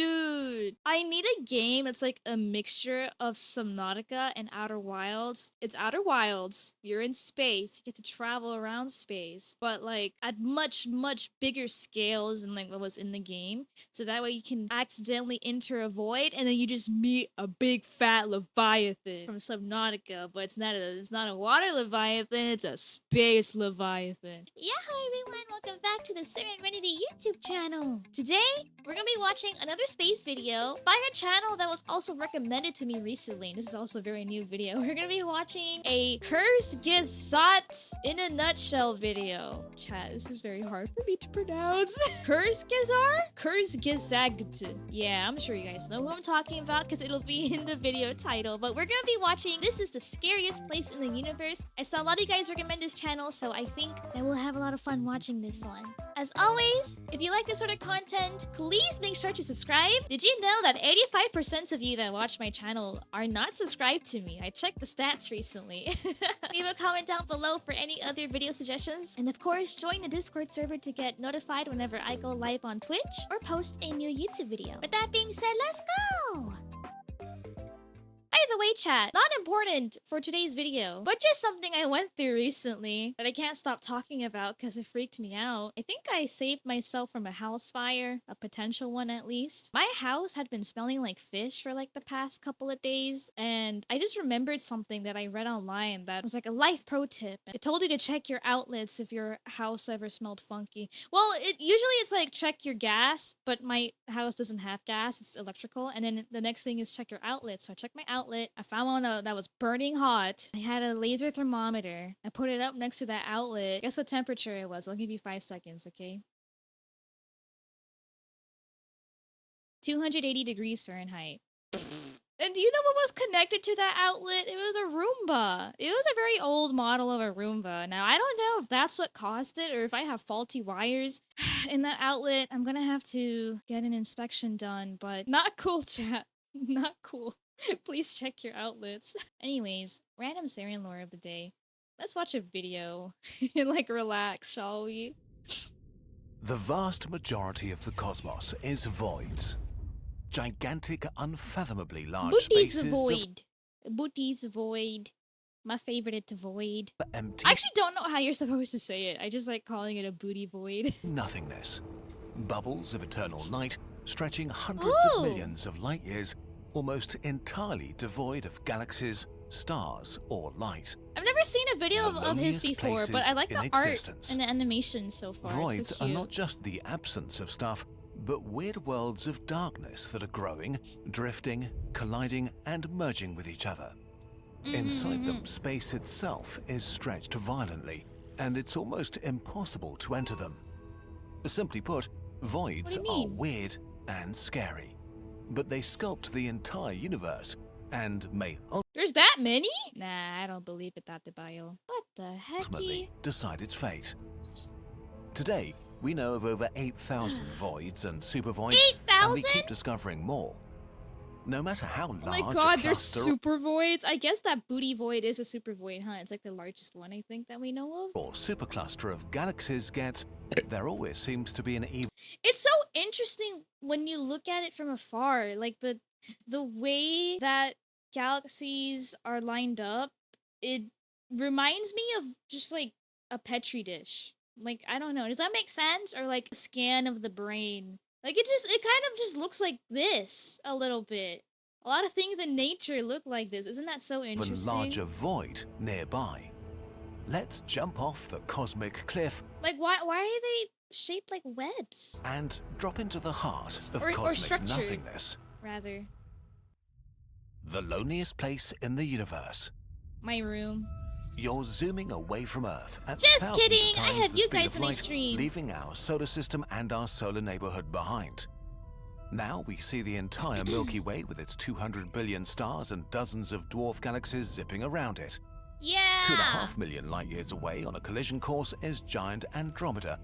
Dude, I need a game that's like a mixture of Subnautica and Outer Wilds. It's Outer Wilds. You're in space. You get to travel around space, but like at much, much bigger scales than like what was in the game. So that way you can accidentally enter a void and then you just meet a big fat Leviathan from Subnautica, but it's not a water Leviathan, it's a space Leviathan. Yeah, hi everyone, welcome back to the Serenrenity YouTube channel. Today, we're gonna be watching another space video by a channel that was also recommended to me recently. This is also a very new video. We're gonna be watching a Kurzgesagt in a nutshell video. Chat, this is very hard for me to pronounce. Kurzgesagt? Kurzgesagt. Yeah, I'm sure you guys know who I'm talking about because it'll be in the video title. But we're gonna be watching This is the Scariest Place in the Universe. I saw a lot of you guys recommend this channel, so I think that we'll have a lot of fun watching this one. As always, if you like this sort of content, please make sure to subscribe. Did you know that 85% of you that watch my channel are not subscribed to me? I checked the stats recently. Leave a comment down below for any other video suggestions. And of course, join the Discord server to get notified whenever I go live on Twitch or post a new YouTube video. With that being said, let's go! By the way, chat, not important for today's video, but just something I went through recently that I can't stop talking about because it freaked me out. I think I saved myself from a house fire, a potential one at least. My house had been smelling like fish for like the past couple of days, and I just remembered something that I read online that was like a life pro tip. It told you to check your outlets if your house ever smelled funky. Well, usually it's like check your gas, but my house doesn't have gas, it's electrical, and then the next thing is check your outlet. So I checked my outlet. I found one that was burning hot. I had a laser thermometer. I put it up next to that outlet. Guess what temperature it was? I'll give you 5 seconds, okay? 280 degrees Fahrenheit. And do you know what was connected to that outlet? It was a Roomba. It was a very old model of a Roomba. Now, I don't know if that's what caused it or if I have faulty wires in that outlet. I'm gonna have to get an inspection done, but not cool, chat. Not cool. Please check your outlets. Anyways, random Saren lore of the day. Let's watch a video and like relax, shall we? The vast majority of the cosmos is voids. Gigantic, unfathomably large Booty's spaces void. Booty's void. My favorite void. of empty I actually don't know how you're supposed to say it. I just like calling it a booty void. nothingness. Bubbles of eternal night stretching hundreds Ooh. of millions of light years, almost entirely devoid of galaxies, stars, or light. I've never seen a video The of his loneliest before, but places I like the in art existence. and the animation so far. Voids it's so are cute. not just the absence of stuff, but weird worlds of darkness that are growing, drifting, colliding, and merging with each other. Inside them, space itself is stretched violently, and it's almost impossible to enter them. Simply put, voids What do you are mean? weird and scary, but they sculpt the entire universe and may There's that many? Nah, I don't believe it, Tate Bayo. What the ultimately hecky? decide its fate. Today, we know of over 8,000 voids and supervoids, and we 8,000? keep discovering more. No matter how large Oh my a god, there's cluster super voids. I guess that booty void is a super void, huh? It's like the largest one I think that we know of. or supercluster of galaxies gets, there always seems to be an even It's so interesting when you look at it from afar, like the way that galaxies are lined up. It reminds me of just like a petri dish. Like, I don't know, does that make sense? Or like a scan of the brain. Like it kind of just looks like this a little bit. A lot of things in nature look like this. Isn't that so interesting? larger void nearby. Let's jump off the cosmic cliff Like why are they shaped like webs? and drop into the heart of Or cosmic structured. nothingness. Rather, The loneliest place in the universe. my room. You're zooming away from Earth at Just thousands of kidding, I times had the you speed guys of on my light, stream. leaving our solar system and our solar neighborhood behind. Now we see the entire Milky Way with its 200 billion stars and dozens of dwarf galaxies zipping around it. Yeah. 2.5 million light years away on a collision course is giant Andromeda.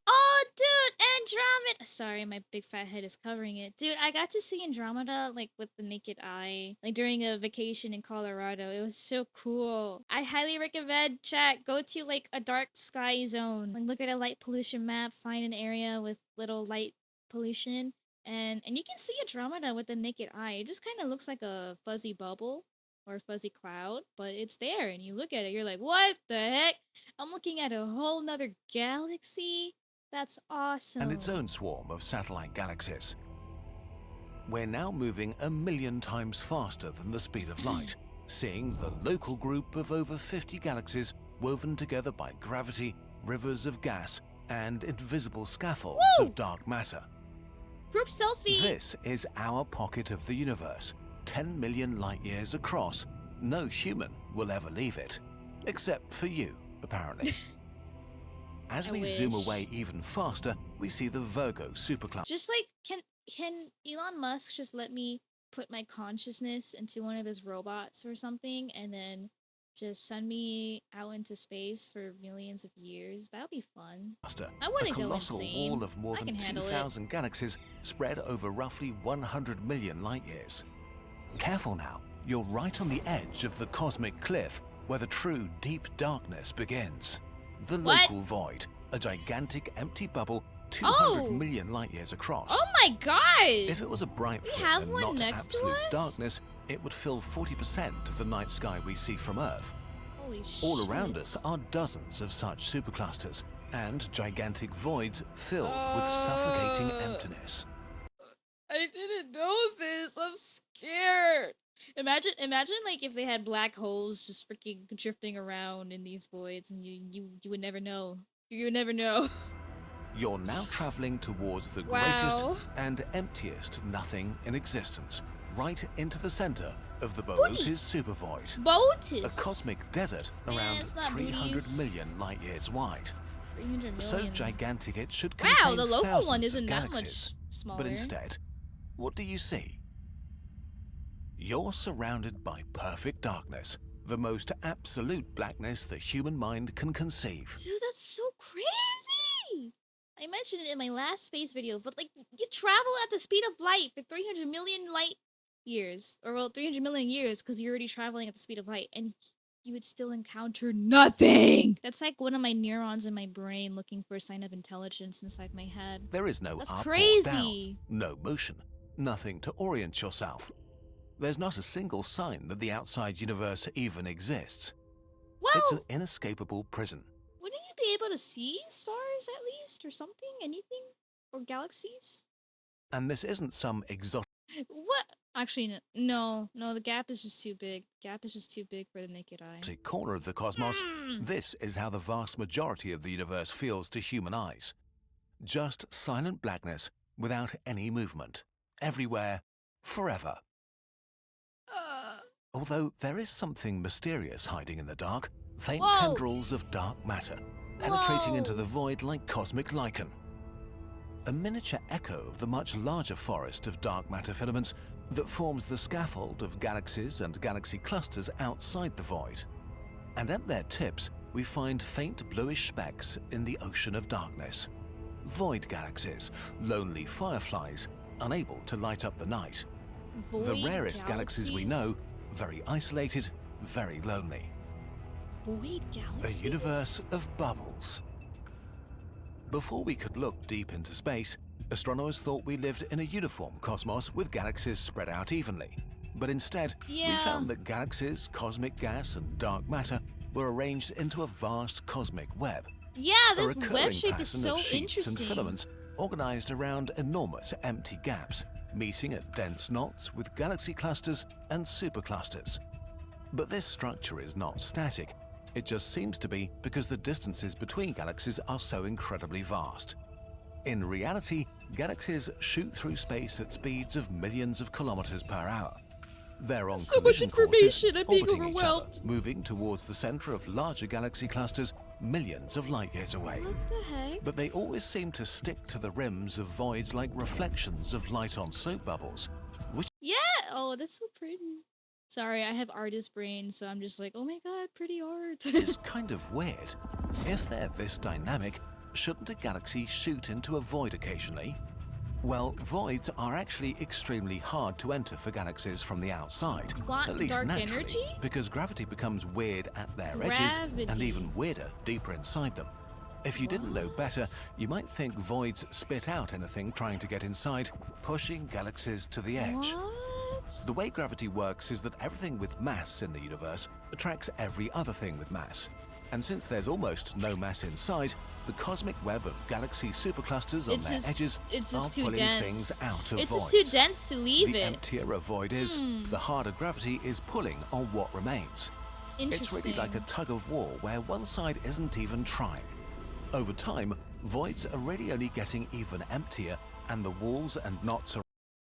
Oh, dude, Andromeda. Sorry, my big fat head is covering it. Dude, I got to see Andromeda like with the naked eye, like during a vacation in Colorado. It was so cool. I highly recommend, chat, go to like a dark sky zone. Like look at a light pollution map, find an area with little light pollution, And you can see Andromeda with the naked eye. It just kind of looks like a fuzzy bubble or a fuzzy cloud, but it's there, and you look at it, you're like, what the heck? I'm looking at a whole nother galaxy? That's awesome. And its own swarm of satellite galaxies. We're now moving 1,000,000 times faster than the speed of light, seeing the local group of over 50 galaxies woven together by gravity, rivers of gas, and invisible scaffolds Woo! of dark matter. Group selfie! This is our pocket of the universe, 10 million light years across. No human will ever leave it, except for you, apparently. As we zoom away even faster, we see the Virgo supercluster. Just like, can Elon Musk just let me put my consciousness into one of his robots or something, and then just send me out into space for millions of years? That would be fun. I wouldn't go colossal insane. wall of more I than can handle 2,000 galaxies spread over roughly 100 million light years. Careful now, you're right on the edge of the cosmic cliff where the true deep darkness begins. The local void, a gigantic empty bubble 200 million light years across. Oh my god! If it was a bright We thing have and one not next to absolute us? darkness, it would fill 40% of the night sky we see from Earth. Holy shit. All around us are dozens of such superclusters and gigantic voids filled with suffocating emptiness. I didn't know this. I'm scared. Imagine like if they had black holes just freaking drifting around in these voids, and you would never know. You would never know. You're now traveling towards the greatest and emptiest nothing in existence, right into the center of the Boötes supervoid. Boötes? A cosmic desert around 300 million light years wide. 300 million. So gigantic it should contain wow, the local thousands one of isn't that galaxies. much smaller. But instead, what do you see? You're surrounded by perfect darkness, the most absolute blackness the human mind can conceive. Dude, that's so crazy! I mentioned it in my last space video, but like, you travel at the speed of light for 300 million light years. Or well, 300 million years, because you're already traveling at the speed of light, and you would still encounter nothing! That's like one of my neurons in my brain looking for a sign of intelligence inside my head. There is no That's up crazy. or down, no motion, nothing to orient yourself. There's not a single sign that the outside universe even exists. Well, it's an inescapable prison. Wouldn't you be able to see stars at least, or something? Anything? Or galaxies? And this isn't some exotic What? Actually, no, the gap is just too big. Gap is just too big for the naked eye. corner of the cosmos. This is how the vast majority of the universe feels to human eyes. Just silent blackness without any movement. Everywhere, forever. Although there is something mysterious hiding in the dark, faint tendrils of dark matter, penetrating into the void like cosmic lichen. A miniature echo of the much larger forest of dark matter filaments that forms the scaffold of galaxies and galaxy clusters outside the void. And at their tips, we find faint bluish specks in the ocean of darkness. Void galaxies, lonely fireflies, unable to light up the night. The rarest galaxies we know, very isolated, very lonely. Void galaxies? A universe of bubbles. Before we could look deep into space, astronomers thought we lived in a uniform cosmos with galaxies spread out evenly. But instead, we found that galaxies, cosmic gas, and dark matter were arranged into a vast cosmic web. Yeah, this web shape is so interesting. And filaments organized around enormous empty gaps, meeting at dense knots with galaxy clusters and superclusters. But this structure is not static. It just seems to be because the distances between galaxies are so incredibly vast. In reality, galaxies shoot through space at speeds of millions of kilometers per hour. They're on so much information, I'm being orbiting overwhelmed. each other, moving towards the center of larger galaxy clusters millions of light years away. What the heck? But they always seem to stick to the rims of voids like reflections of light on soap bubbles, which oh, that's so pretty. Sorry, I have artist brain, so I'm just like, oh my god, pretty art. is kind of weird. If they're this dynamic, shouldn't a galaxy shoot into a void occasionally? Well, voids are actually extremely hard to enter for galaxies from the outside. What? At least Dark naturally, energy? because gravity becomes weird at their edges and even weirder deeper inside them. If you didn't know better, you might think voids spit out anything trying to get inside, pushing galaxies to the edge. What? The way gravity works is that everything with mass in the universe attracts every other thing with mass. And since there's almost no mass inside, the cosmic web of galaxy superclusters on their edges are too pulling dense. things out of It's voids. just too dense to leave The it. emptier a void is, the harder gravity is pulling on what remains. It's Interesting. really like a tug of war where one side isn't even trying. Over time, voids are really only getting even emptier, and the walls and knots are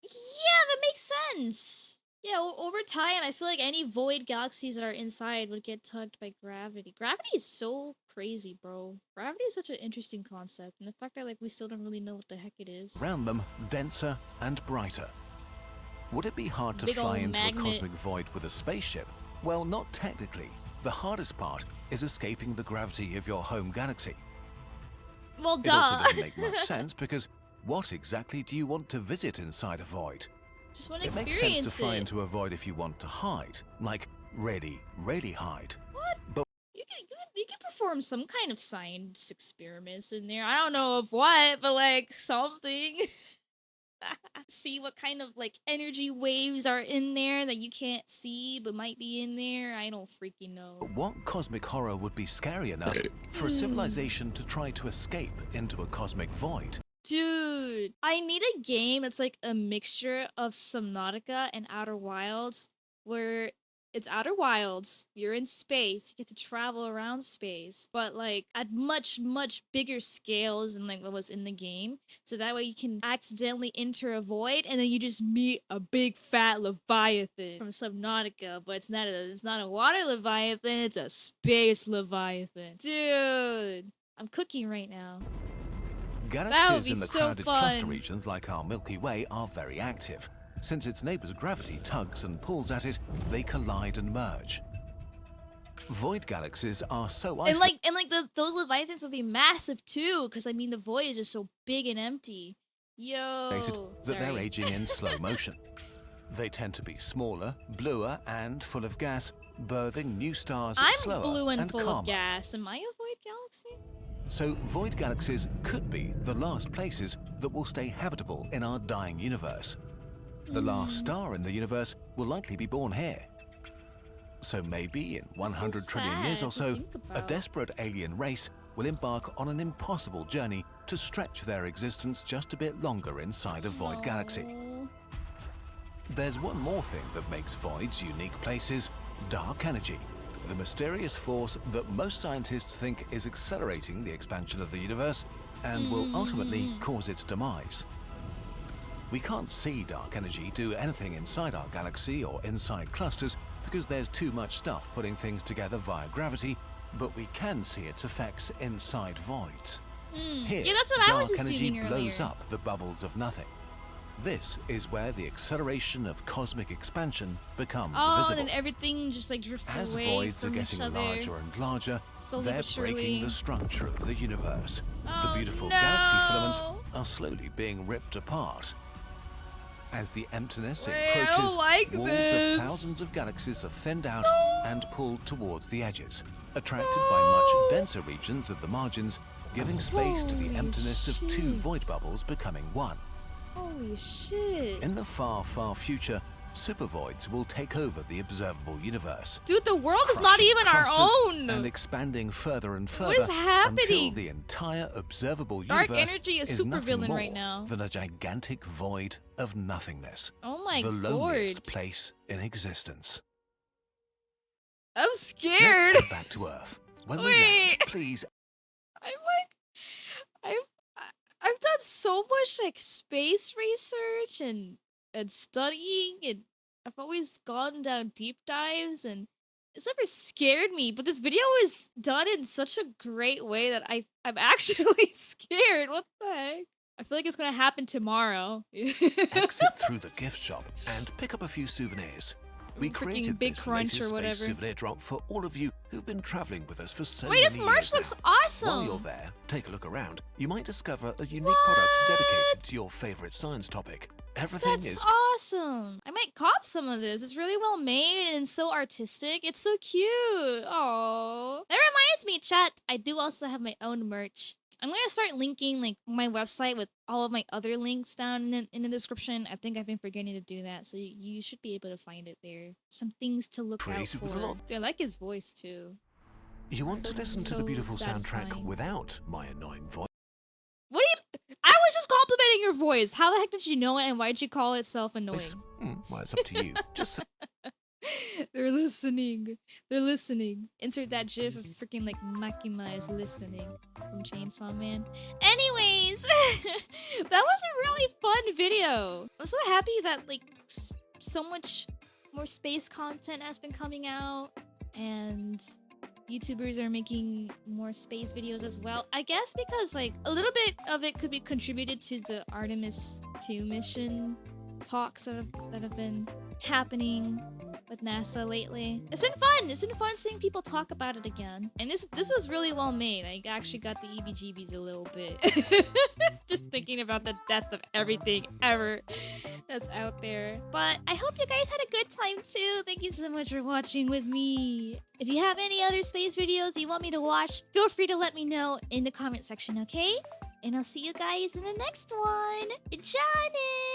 Yeah, that makes sense. Yeah, over time, I feel like any void galaxies that are inside would get tugged by gravity. Gravity is so crazy, bro. Gravity is such an interesting concept, and the fact that like we still don't really know what the heck it is. around them denser and brighter. Would it be hard to Big fly ol' into magnet. a cosmic void with a spaceship? Well, not technically. The hardest part is escaping the gravity of your home galaxy. Well, It also duh. doesn't make much sense because what exactly do you want to visit inside a void? Just want to It makes sense experience to fly it. into a void if you want to hide, like really, really hide. What? But You can perform some kind of science experiments in there. I don't know of what, but like something. See what kind of like energy waves are in there that you can't see but might be in there. I don't freaking know. what cosmic horror would be scary enough for a civilization to try to escape into a cosmic void? Dude, I need a game that's like a mixture of Subnautica and Outer Wilds, where it's Outer Wilds, you're in space, you get to travel around space, but like at much, much bigger scales than like what was in the game. So that way you can accidentally enter a void and then you just meet a big fat Leviathan from Subnautica, but it's not a water Leviathan, it's a space Leviathan. Dude, I'm cooking right now. Galaxies be in the so crowded cluster fun. regions like our Milky Way are very active. Since its neighbor's gravity tugs and pulls at it, they collide and merge. Void galaxies are so isolated And like those Leviathans will be massive too, because I mean the void is just so big and empty. Yo, that they're sorry. aging in slow motion. They tend to be smaller, bluer, and full of gas, birthing new stars I'm slower blue and full calmer. of gas. Am I a void galaxy? So void galaxies could be the last places that will stay habitable in our dying universe. The last star in the universe will likely be born here. So maybe in 100 trillion years or sad to so, think a about. desperate alien race will embark on an impossible journey to stretch their existence just a bit longer inside a void galaxy. No. There's one more thing that makes voids unique places: dark energy, the mysterious force that most scientists think is accelerating the expansion of the universe and will ultimately cause its demise. We can't see dark energy do anything inside our galaxy or inside clusters because there's too much stuff putting things together via gravity, but we can see its effects inside voids. Here, Yeah, that's what I was dark energy assuming blows earlier. up the bubbles of nothing. This is where the acceleration of cosmic expansion becomes Oh, visible. and then everything just like drifts As away voids are from each getting other. larger and larger, Slowly they're but surely. breaking the structure of the universe. Oh, The beautiful no. galaxy filaments are slowly being ripped apart. As the emptiness Wait, I encroaches, don't like walls this. of thousands of galaxies are thinned out and pulled towards the edges, attracted by much denser regions at the margins, giving space to the Holy emptiness of two shit. void bubbles becoming one. Holy shit. In the far, far future, supervoids will take over the observable universe. Dude, the world is not Crushing even our clusters own. and expanding further and further What is until happening? the entire observable Dark universe energy is nothing supervillain more right now. than a gigantic void of nothingness. Oh my the loneliest god. place in existence. I'm scared. Let's head back to Earth. When we land, Wait. please I'm like, I've done so much like space research and studying, and I've always gone down deep dives, and it's never scared me. But this video is done in such a great way that I'm actually scared. What the heck? I feel like it's gonna happen tomorrow. exit through the gift shop and pick up a few souvenirs. We Freaking created Big this Crunch latest or space whatever. souvenir drop for all of you who've been traveling with us for so Wait, many this merch years looks now. awesome. While you're there, take a look around. You might discover a unique product dedicated to your favorite science topic. Everything That's is awesome. I might cop some of this. It's really well made and so artistic. It's so cute. Oh, that reminds reminds me, chat, I do also have my own merch. I'm gonna start linking like my website with all of my other links down in the description. I think I've been forgetting to do that, so you should be able to find it there. Some things to look out Created with a for. lot. Dude, I like his voice too. You want So- to listen to so the beautiful soundtrack satisfying. without my annoying voice? What do you? I was just complimenting your voice. How the heck did you know it, and why did you call it self-annoying? Well, it's up to you. Just They're listening. They're listening. Insert that gif of freaking like Makima is listening from Chainsaw Man. Anyways, that was a really fun video. I'm so happy that like so much more space content has been coming out, and YouTubers are making more space videos as well. I guess because like a little bit of it could be contributed to the Artemis 2 mission talks that have been happening with NASA lately. It's been fun. It's been fun seeing people talk about it again. And this was really well made. I actually got the EBGBs a little bit. Just thinking about the death of everything ever that's out there. But I hope you guys had a good time too. Thank you so much for watching with me. If you have any other space videos you want me to watch, feel free to let me know in the comment section, okay? And I'll see you guys in the next one. Johnny!